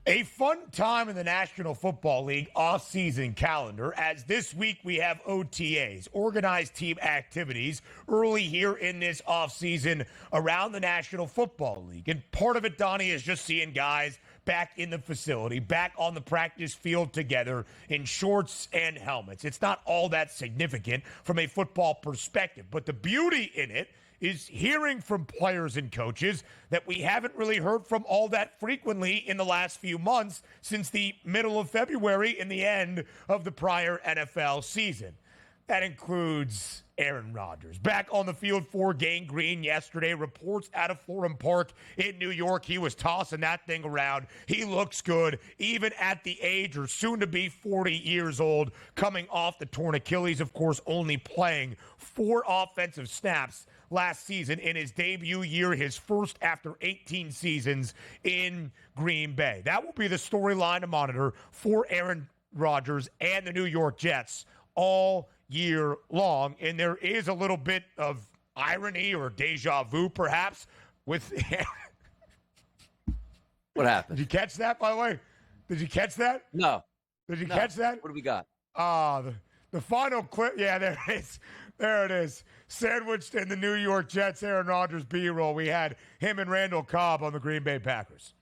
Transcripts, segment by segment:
A fun time in the National Football League offseason calendar, as this week we have OTAs, organized team activities, early here in this offseason around the National Football League. And part of it, Donnie, is just seeing guys back in the facility, back on the practice field together in shorts and helmets. It's not all that significant from a football perspective, but the beauty in it is hearing from players and coaches that we haven't really heard from all that frequently in the last few months since the middle of February and the end of the prior NFL season. That includes Aaron Rodgers. Back on the field for Gang Green yesterday. Reports out of Florham Park in New York. He was tossing that thing around. He looks good, even at the age or soon to be 40 years old, coming off the torn Achilles, of course, only playing 4 offensive snaps last season in his debut year, his first after 18 seasons in Green Bay. That will be the storyline to monitor for Aaron Rodgers and the New York Jets all year long. And there is a little bit of irony or deja vu, perhaps, with What happened? Did you catch that, by the way? Did you catch that? No. Did you catch that? What do we got? The final clip. Yeah, there it is. There it is. Sandwiched in the New York Jets Aaron Rodgers B-roll. We had him and Randall Cobb on the Green Bay Packers.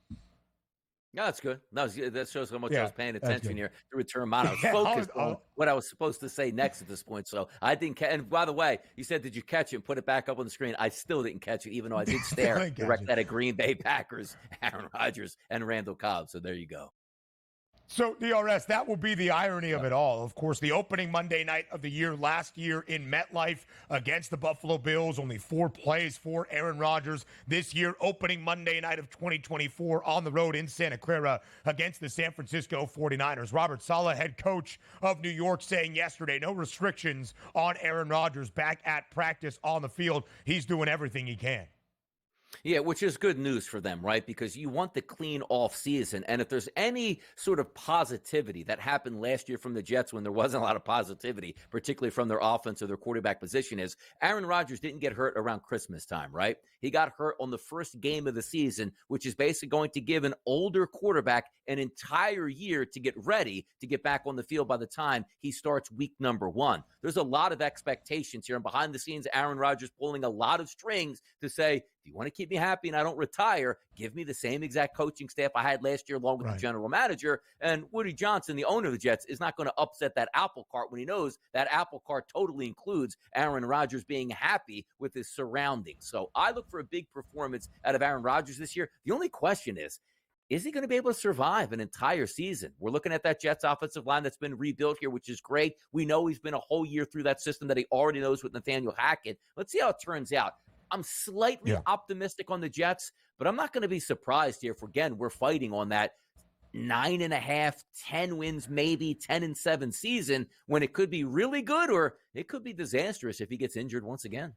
No, that's good. No, that shows how much I was paying attention here. The return mine. I was focused on what I was supposed to say next at this point. So I didn't catch. And by the way, you said, did you catch it and put it back up on the screen? I still didn't catch it, even though I did stare direct at a Green Bay Packers, Aaron Rodgers, and Randall Cobb. So there you go. So, DRS, that will be the irony of it all. Of course, the opening Monday night of the year last year in MetLife against the Buffalo Bills, only 4 plays for Aaron Rodgers. This year, opening Monday night of 2024 on the road in Santa Clara against the San Francisco 49ers. Robert Saleh, head coach of New York, saying yesterday, no restrictions on Aaron Rodgers back at practice on the field. He's doing everything he can. Yeah, which is good news for them, right? Because you want the clean off season. And if there's any sort of positivity that happened last year from the Jets when there wasn't a lot of positivity, particularly from their offense or their quarterback position, is Aaron Rodgers didn't get hurt around Christmas time, right? He got hurt on the first game of the season, which is basically going to give an older quarterback an entire year to get ready to get back on the field by the time he starts week number 1. There's a lot of expectations here. And behind the scenes, Aaron Rodgers pulling a lot of strings to say, if you want to keep me happy and I don't retire, give me the same exact coaching staff I had last year along with the general manager. And Woody Johnson, the owner of the Jets, is not going to upset that apple cart when he knows that apple cart totally includes Aaron Rodgers being happy with his surroundings. So I look for a big performance out of Aaron Rodgers this year. The only question is he going to be able to survive an entire season? We're looking at that Jets offensive line that's been rebuilt here, which is great. We know he's been a whole year through that system that he already knows with Nathaniel Hackett. Let's see how it turns out. I'm slightly optimistic on the Jets, but I'm not going to be surprised here if, again, we're fighting on that 9.5, 10 wins, maybe 10-7 season when it could be really good or it could be disastrous if he gets injured once again.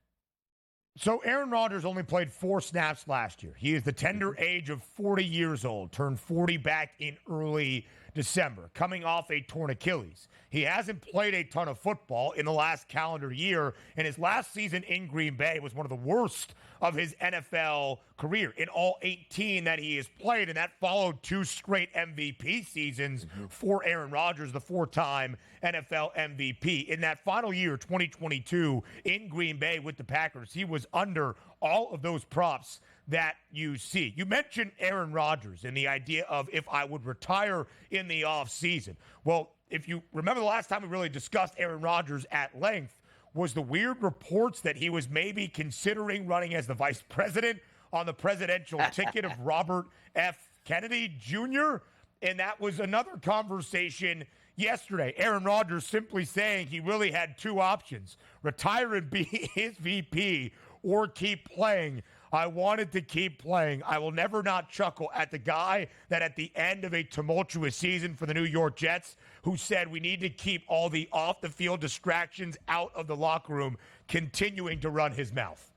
So Aaron Rodgers only played 4 snaps last year. He is the tender age of 40 years old, turned 40 back in early December, coming off a torn Achilles. He hasn't played a ton of football in the last calendar year, and his last season in Green Bay was one of the worst of his NFL career in all 18 that he has played, and that followed 2 straight MVP seasons for Aaron Rodgers, the 4-time NFL MVP. In that final year, 2022, in Green Bay with the Packers, he was under all of those props that you see. You mentioned Aaron Rodgers and the idea of if I would retire in the offseason. Well, if you remember the last time we really discussed Aaron Rodgers at length was the weird reports that he was maybe considering running as the vice president on the presidential ticket of Robert F. Kennedy Jr. And that was another conversation yesterday. Aaron Rodgers simply saying he really had 2 options, retire and be his VP or keep playing. I wanted to keep playing. I will never not chuckle at the guy that at the end of a tumultuous season for the New York Jets who said we need to keep all the off-the-field distractions out of the locker room, continuing to run his mouth.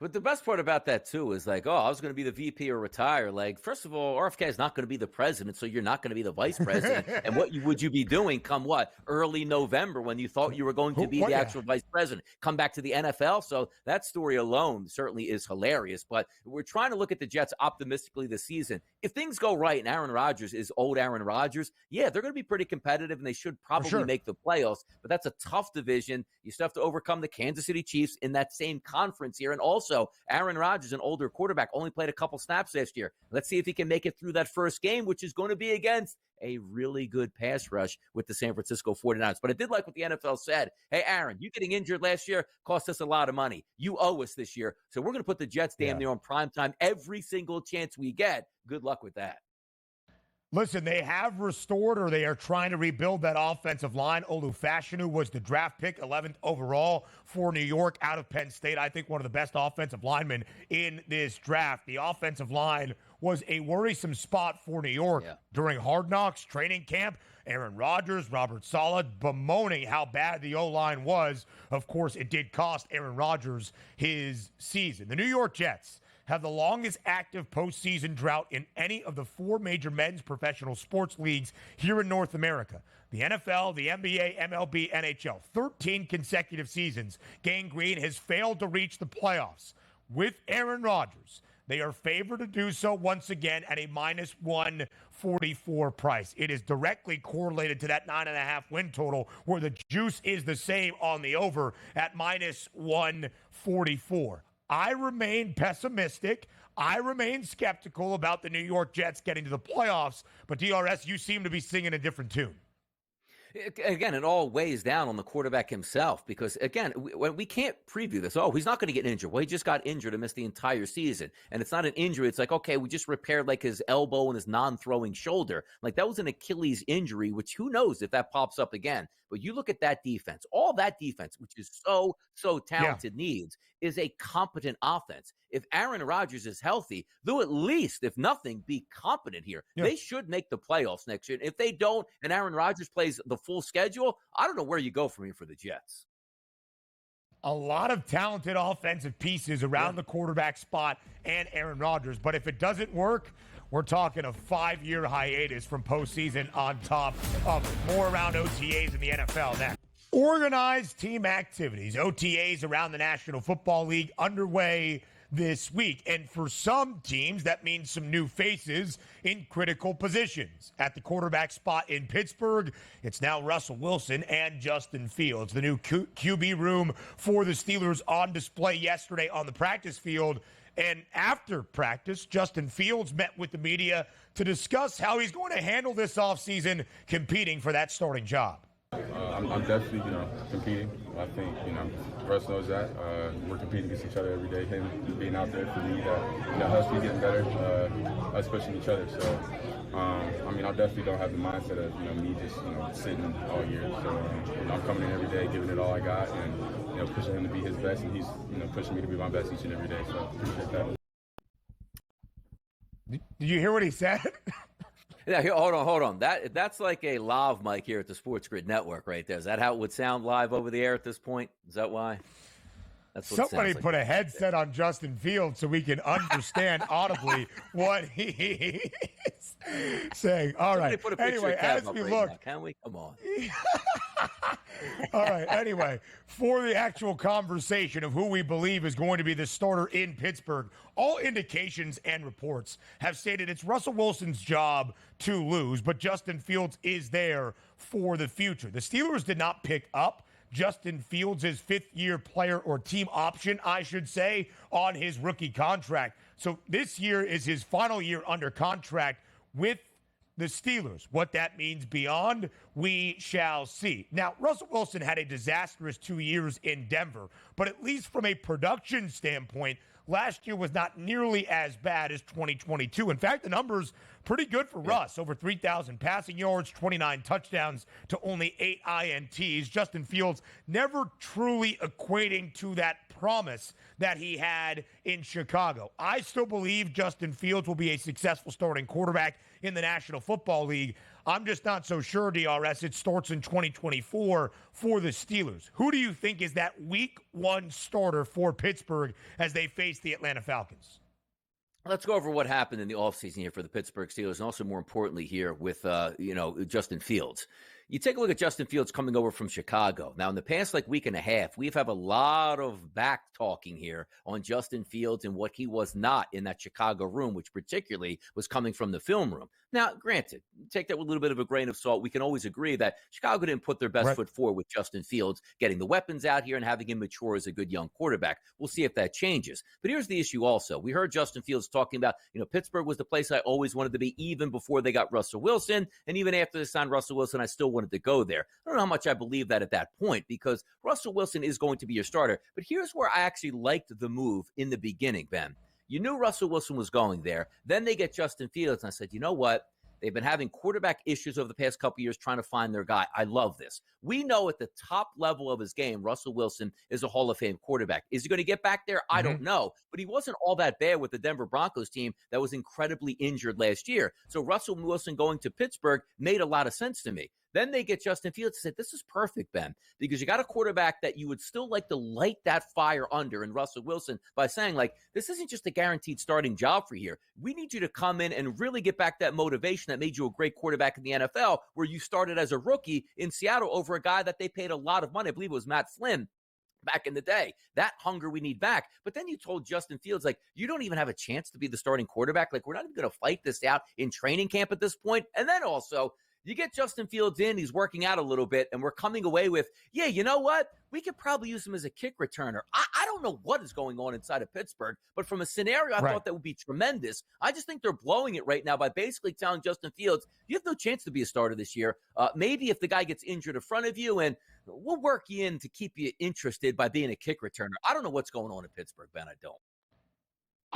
But the best part about that, too, is like, oh, I was going to be the VP or retire. Like, first of all, RFK is not going to be the president, so you're not going to be the vice president. And what would you be doing come what? Early November when you thought you were going to be the actual vice president. Come back to the NFL. So that story alone certainly is hilarious. But we're trying to look at the Jets optimistically this season. If things go right and Aaron Rodgers is old Aaron Rodgers, yeah, they're going to be pretty competitive and they should probably make the playoffs. But that's a tough division. You still have to overcome the Kansas City Chiefs in that same conference here. And also, Aaron Rodgers, an older quarterback, only played a couple snaps last year. Let's see if he can make it through that first game, which is going to be against a really good pass rush with the San Francisco 49ers. But I did like what the NFL said. Hey, Aaron, you getting injured last year cost us a lot of money. You owe us this year. So we're going to put the Jets damn near on primetime every single chance we get. Good luck with that. Listen, they have restored, or they are trying to rebuild that offensive line. Olufashinu was the draft pick, 11th overall for New York out of Penn State. I think one of the best offensive linemen in this draft. The offensive line was a worrisome spot for New York during Hard Knocks training camp. Aaron Rodgers, Robert Saleh bemoaning how bad the O-line was. Of course, it did cost Aaron Rodgers his season. The New York Jets have the longest active postseason drought in any of the four major men's professional sports leagues here in North America. The NFL, the NBA, MLB, NHL. 13 consecutive seasons. Gang Green has failed to reach the playoffs. With Aaron Rodgers, they are favored to do so once again at a minus 144 price. It is directly correlated to that 9.5 win total, where the juice is the same on the over at minus 144. I remain pessimistic. I remain skeptical about the New York Jets getting to the playoffs. But DRS, you seem to be singing a different tune. Again, it all weighs down on the quarterback himself because, again, we can't preview this. Oh, he's not going to get injured. Well, he just got injured and missed the entire season. And it's not an injury. It's like, okay, we just repaired like his elbow and his non-throwing shoulder. Like that was an Achilles injury, which who knows if that pops up again. But you look at that defense, all that defense, which is so talented, needs is a competent offense. If Aaron Rodgers is healthy, they'll at least, if nothing, be competent here. They should make the playoffs next year. If they don't, and Aaron Rodgers plays the full schedule, I don't know where you go from here for the Jets. A lot of talented offensive pieces around the quarterback spot and Aaron Rodgers. But if it doesn't work, we're talking a 5-year hiatus from postseason on top of it. More around OTAs in the NFL next. Organized team activities, OTAs around the National Football League underway this week. And for some teams, that means some new faces in critical positions. At the quarterback spot in Pittsburgh, it's now Russell Wilson and Justin Fields. The new QB room for the Steelers on display yesterday on the practice field. And after practice, Justin Fields met with the media to discuss how he's going to handle this offseason competing for that starting job. I'm definitely, competing. I think, Russ knows that. We're competing against each other every day. Him being out there for me, helps me getting better, us pushing each other. So, I definitely don't have the mindset of, me just, sitting all year. So, I'm coming in every day, giving it all I got, and, pushing him to be his best, and he's, pushing me to be my best each and every day. So, appreciate that. Did you hear what he said? Yeah, hold on. That's like a lav mic here at the SportsGrid Network right there. Is that how it would sound live over the air at this point? Is that why? That's what somebody put a headset on Justin Fields so we can understand audibly what he is saying. All right. Anyway, as we look, can we? Come on. All right. Anyway, for the actual conversation of who we believe is going to be the starter in Pittsburgh, all indications and reports have stated it's Russell Wilson's job to lose, but Justin Fields is there for the future. The Steelers did not pick up Justin Fields' fifth-year player or team option, I should say, on his rookie contract. So this year is his final year under contract with the Steelers. What that means beyond, we shall see. Now, Russell Wilson had a disastrous 2 years in Denver, but at least from a production standpoint, last year was not nearly as bad as 2022. In fact, the numbers pretty good for Russ. Over 3,000 passing yards, 29 touchdowns to only 8 INTs. Justin Fields never truly equating to that promise that he had in Chicago. I still believe Justin Fields will be a successful starting quarterback in the National Football League. I'm just not so sure, DRS, it starts in 2024 for the Steelers. Who do you think is that week one starter for Pittsburgh as they face the Atlanta Falcons? Let's go over what happened in the offseason here for the Pittsburgh Steelers, and also more importantly here with, Justin Fields. You take a look at Justin Fields coming over from Chicago. Now, in the past week and a half, we've had a lot of back talking here on Justin Fields and what he was not in that Chicago room, which particularly was coming from the film room. Now, granted, take that with a little bit of a grain of salt. We can always agree that Chicago didn't put their best foot forward with Justin Fields, getting the weapons out here and having him mature as a good young quarterback. We'll see if that changes. But here's the issue also. We heard Justin Fields talking about, Pittsburgh was the place I always wanted to be, even before they got Russell Wilson. And even after they signed Russell Wilson, I still wanted to go there. I don't know how much I believe that at that point, because Russell Wilson is going to be your starter. But here's where I actually liked the move in the beginning, Ben. You knew Russell Wilson was going there. Then they get Justin Fields, and I said, you know what? They've been having quarterback issues over the past couple years trying to find their guy. I love this. We know at the top level of his game, Russell Wilson is a Hall of Fame quarterback. Is he going to get back there? I don't know. But he wasn't all that bad with the Denver Broncos team that was incredibly injured last year. So Russell Wilson going to Pittsburgh made a lot of sense to me. Then they get Justin Fields and said, this is perfect, Ben, because you got a quarterback that you would still like to light that fire under in Russell Wilson by saying, this isn't just a guaranteed starting job for here. We need you to come in and really get back that motivation that made you a great quarterback in the NFL, where you started as a rookie in Seattle over a guy that they paid a lot of money. I believe it was Matt Flynn back in the day. That hunger we need back. But then you told Justin Fields, you don't even have a chance to be the starting quarterback. We're not even going to fight this out in training camp at this point. And then also, you get Justin Fields in, he's working out a little bit, and we're coming away with, yeah, you know what? We could probably use him as a kick returner. I don't know what is going on inside of Pittsburgh, but from a scenario, I thought that would be tremendous. I just think they're blowing it right now by basically telling Justin Fields, you have no chance to be a starter this year. Maybe if the guy gets injured in front of you, and we'll work you in to keep you interested by being a kick returner. I don't know what's going on in Pittsburgh, Ben. I don't.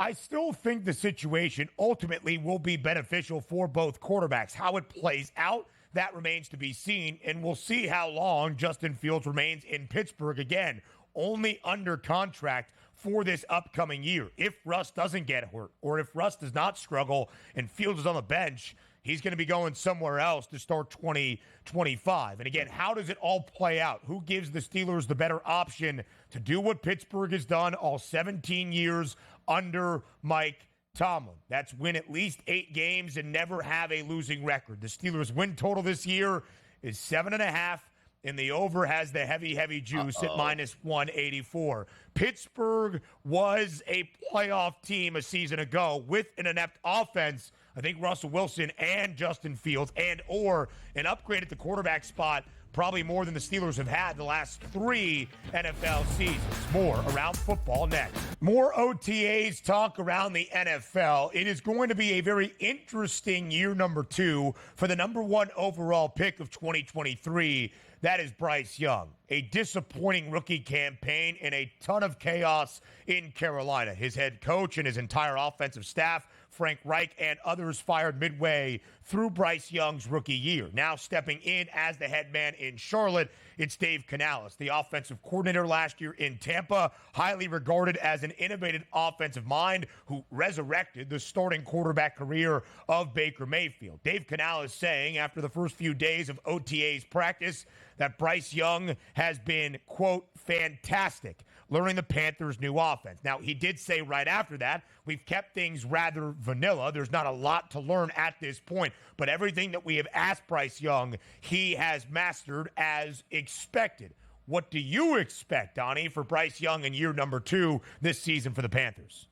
I still think the situation ultimately will be beneficial for both quarterbacks. How it plays out, that remains to be seen, and we'll see how long Justin Fields remains in Pittsburgh. Again, only under contract for this upcoming year. If Russ doesn't get hurt, or if Russ does not struggle and Fields is on the bench, he's going to be going somewhere else to start 2025. And again, how does it all play out? Who gives the Steelers the better option to do what Pittsburgh has done all 17 years under Mike Tomlin? That's win at least 8 games and never have a losing record. The Steelers' win total this year is 7.5, and the over has the heavy juice at minus 184. Pittsburgh was a playoff team a season ago with an inept offense. I think Russell Wilson and Justin Fields or an upgrade at the quarterback spot, probably more than the Steelers have had the last 3 NFL seasons. More around football next. More OTAs talk around the NFL. It is going to be a very interesting year number 2 for the number 1 overall pick of 2023. That is Bryce Young. A disappointing rookie campaign and a ton of chaos in Carolina. His head coach and his entire offensive staff, Frank Reich, and others fired midway through Bryce Young's rookie year. Now stepping in as the head man in Charlotte, it's Dave Canales, the offensive coordinator last year in Tampa, highly regarded as an innovative offensive mind who resurrected the starting quarterback career of Baker Mayfield. Dave Canales saying after the first few days of OTAs practice that Bryce Young has been, quote, fantastic, learning the Panthers' new offense. Now, he did say right after that, we've kept things rather vanilla. There's not a lot to learn at this point, but everything that we have asked Bryce Young, he has mastered as expected. What do you expect, Donnie, for Bryce Young in year number 2 this season for the Panthers?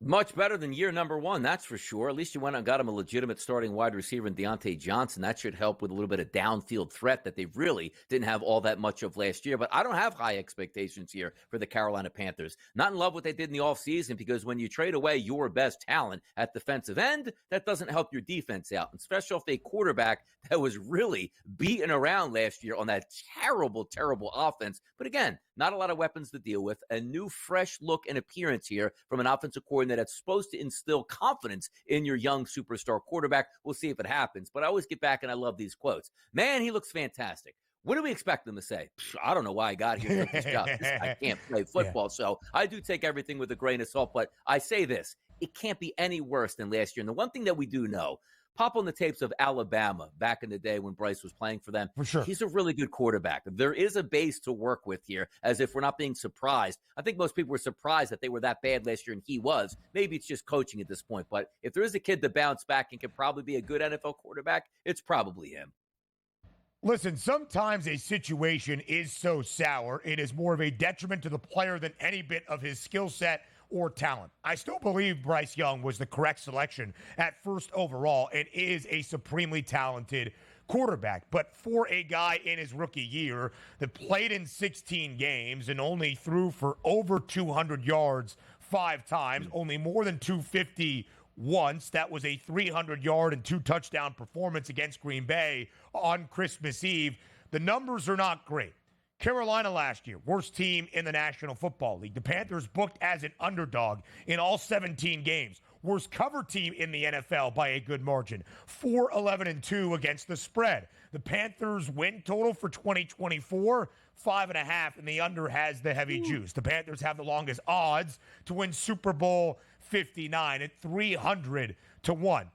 Much better than year number 1, that's for sure. At least you went and got him a legitimate starting wide receiver in Deontay Johnson. That should help with a little bit of downfield threat that they really didn't have all that much of last year. But I don't have high expectations here for the Carolina Panthers. Not in love with what they did in the offseason, because when you trade away your best talent at defensive end, that doesn't help your defense out, and especially if a quarterback that was really beaten around last year on that terrible offense. But again, not a lot of weapons to deal with. A new, fresh look and appearance here from an offensive coordinator that's supposed to instill confidence in your young superstar quarterback. We'll see if it happens. But I always get back and I love these quotes. Man, he looks fantastic. What do we expect them to say? I don't know why I got here. This job. I can't play football. So I do take everything with a grain of salt. But I say this, it can't be any worse than last year. And the one thing that we do know, pop on the tapes of Alabama back in the day when Bryce was playing for them. For sure. He's a really good quarterback. There is a base to work with here, as if we're not being surprised. I think most people were surprised that they were that bad last year, and he was. Maybe it's just coaching at this point. But if there is a kid to bounce back and can probably be a good NFL quarterback, it's probably him. Listen, sometimes a situation is so sour, it is more of a detriment to the player than any bit of his skill set or talent. I still believe Bryce Young was the correct selection at first overall and is a supremely talented quarterback. But for a guy in his rookie year that played in 16 games and only threw for over 200 yards 5 times, only more than 250 once, that was a 300-yard and 2-touchdown performance against Green Bay on Christmas Eve. The numbers are not great. Carolina last year, worst team in the National Football League. The Panthers booked as an underdog in all 17 games. Worst cover team in the NFL by a good margin. 4-11-2 against the spread. The Panthers win total for 2024, 5.5, and the under has the heavy juice. The Panthers have the longest odds to win Super Bowl 59 at 300-1.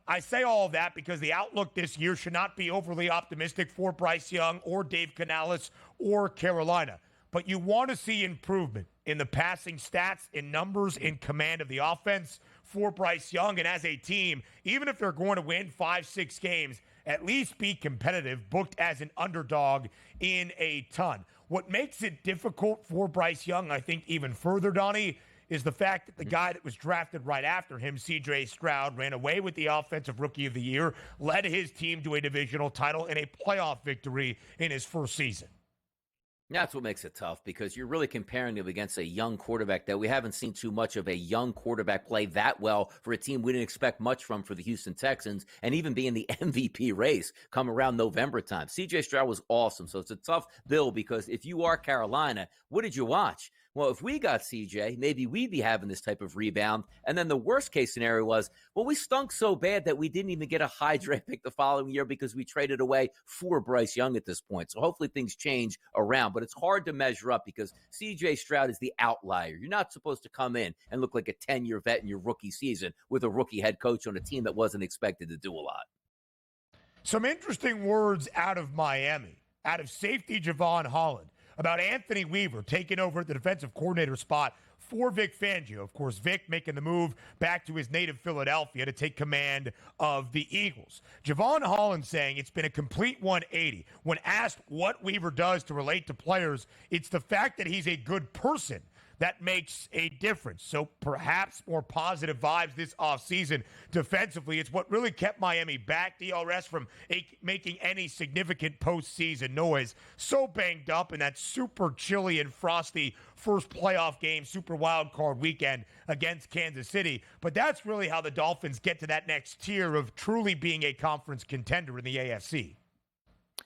I say all of that because the outlook this year should not be overly optimistic for Bryce Young or Dave Canales or Carolina. But you want to see improvement in the passing stats, in numbers, in command of the offense for Bryce Young. And as a team, even if they're going to win 5-6 games, at least be competitive, booked as an underdog in a ton. What makes it difficult for Bryce Young, I think even further, Donnie, is the fact that the guy that was drafted right after him, C.J. Stroud, ran away with the Offensive Rookie of the Year, led his team to a divisional title and a playoff victory in his first season. That's what makes it tough, because you're really comparing him against a young quarterback that we haven't seen too much of a young quarterback play that well for a team we didn't expect much from for the Houston Texans, and even be in the MVP race come around November time. C.J. Stroud was awesome, so it's a tough bill, because if you are Carolina, what did you watch? Well, if we got CJ, maybe we'd be having this type of rebound. And then the worst case scenario was, well, we stunk so bad that we didn't even get a high draft pick the following year because we traded away for Bryce Young at this point. So hopefully things change around, but it's hard to measure up because CJ Stroud is the outlier. You're not supposed to come in and look like a 10-year vet in your rookie season with a rookie head coach on a team that wasn't expected to do a lot. Some interesting words out of Miami, out of safety Javon Holland, about Anthony Weaver taking over the defensive coordinator spot for Vic Fangio. Of course, Vic making the move back to his native Philadelphia to take command of the Eagles. Javon Holland saying it's been a complete 180. When asked what Weaver does to relate to players, it's the fact that he's a good person that makes a difference. So perhaps more positive vibes this offseason defensively. It's what really kept Miami back, DRS, from making any significant postseason noise. So banged up in that super chilly and frosty first playoff game, super wild card weekend against Kansas City. But that's really how the Dolphins get to that next tier of truly being a conference contender in the AFC.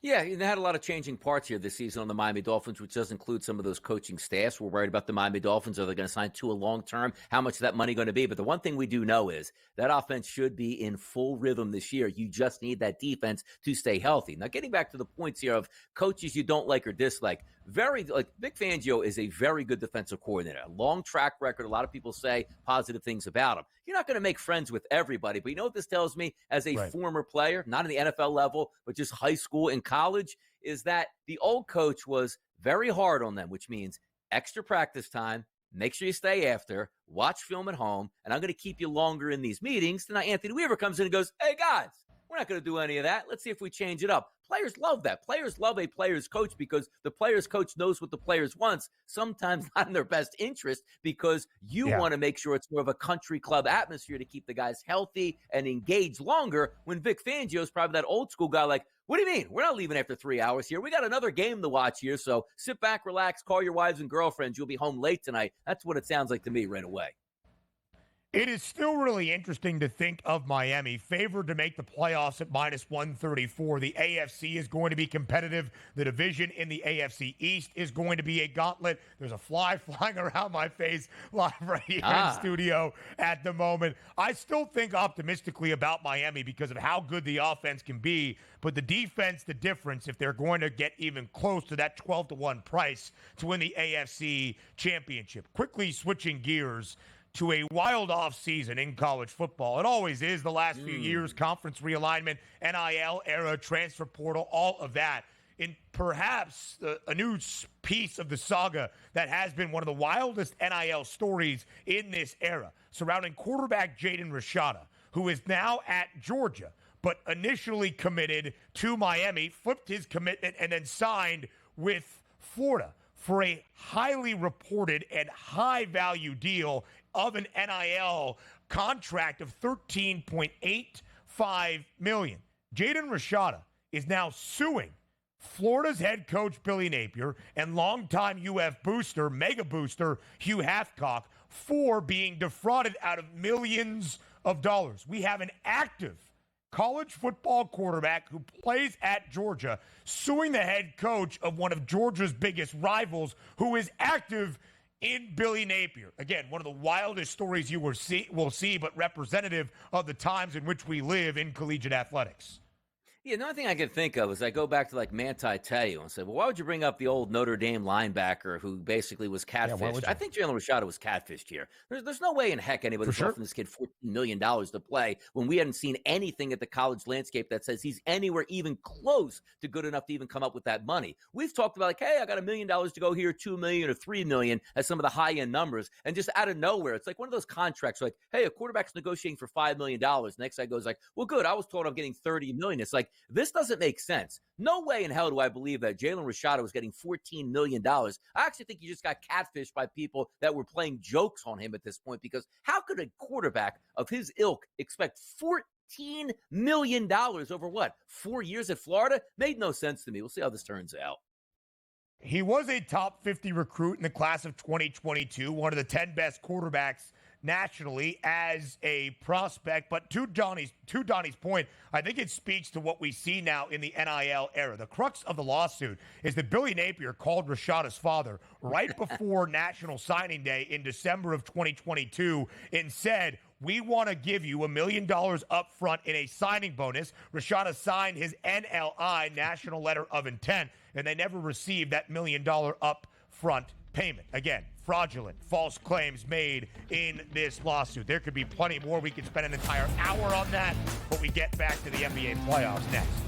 Yeah, they had a lot of changing parts here this season on the Miami Dolphins, which does include some of those coaching staffs. We're worried about the Miami Dolphins. Are they going to sign Tua long-term? How much is that money going to be? But the one thing we do know is that offense should be in full rhythm this year. You just need that defense to stay healthy. Now, getting back to the points here of coaches you don't like or dislike, Vic Fangio is a very good defensive coordinator. A long track record. A lot of people say positive things about him. You're not going to make friends with everybody, but you know what this tells me as a former player, not in the NFL level, but just high school and college, is that the old coach was very hard on them, which means extra practice time, make sure you stay after, watch film at home, and I'm going to keep you longer in these meetings. Then Anthony Weaver comes in and goes, hey, guys, we're not going to do any of that. Let's see if we change it up. Players love that. Players love a player's coach because the player's coach knows what the players wants, sometimes not in their best interest, because you want to make sure it's more of a country club atmosphere to keep the guys healthy and engaged longer, when Vic Fangio is probably that old school guy like, what do you mean? We're not leaving after 3 hours here. We got another game to watch here, so sit back, relax, call your wives and girlfriends. You'll be home late tonight. That's what it sounds like to me right away. It is still really interesting to think of Miami favored to make the playoffs at -134. The AFC is going to be competitive. The division in the AFC East is going to be a gauntlet. There's a fly flying around my face live right here in studio at the moment. I still think optimistically about Miami because of how good the offense can be, but the defense, the difference if they're going to get even close to that 12-1 price to win the AFC championship. Quickly switching gears to a wild offseason in college football. It always is the last few years, conference realignment, NIL era, transfer portal, all of that. In perhaps a new piece of the saga that has been one of the wildest NIL stories in this era, surrounding quarterback Jaden Rashada, who is now at Georgia, but initially committed to Miami, flipped his commitment, and then signed with Florida for a highly reported and high-value deal of an NIL contract of $13.85 million. Jaden Rashada is now suing Florida's head coach Billy Napier and longtime UF booster, mega booster Hugh Hathcock for being defrauded out of millions of dollars. We have an active college football quarterback who plays at Georgia suing the head coach of one of Georgia's biggest rivals who is active in Billy Napier. Again, one of the wildest stories you will see, but representative of the times in which we live in collegiate athletics. Yeah, the only thing I can think of is I go back to like Manti Te'o and say, well, why would you bring up the old Notre Dame linebacker who basically was catfished? Yeah, I think Jalen Rashada was catfished here. There's no way in heck anybody's offering this kid $14 million to play when we hadn't seen anything at the college landscape that says he's anywhere even close to good enough to even come up with that money. We've talked about like, hey, I got $1 million to go here, $2 million or $3 million as some of the high-end numbers. And just out of nowhere, it's like one of those contracts like, hey, a quarterback's negotiating for $5 million. Next guy goes like, well, good, I was told I'm getting $30 million. It's like, this doesn't make sense. No way in hell do I believe that Jaden Rashada was getting $14 million. I actually think he just got catfished by people that were playing jokes on him at this point, because how could a quarterback of his ilk expect $14 million over what, 4 years at Florida? Made no sense to me. We'll see how this turns out. He was a top 50 recruit in the class of 2022, one of the 10 best quarterbacks nationally as a prospect. But to Donnie's point, I think it speaks to what we see now in the NIL era. The crux of the lawsuit is that Billy Napier called Rashada's father right before National Signing Day in December of 2022 and said, we want to give you $1 million up front in a signing bonus. Rashada signed his NLI, National Letter of Intent, and they never received that $1 million up front payment. Again, fraudulent, false claims made in this lawsuit. There could be plenty more. We could spend an entire hour on that, but we get back to the NBA playoffs next.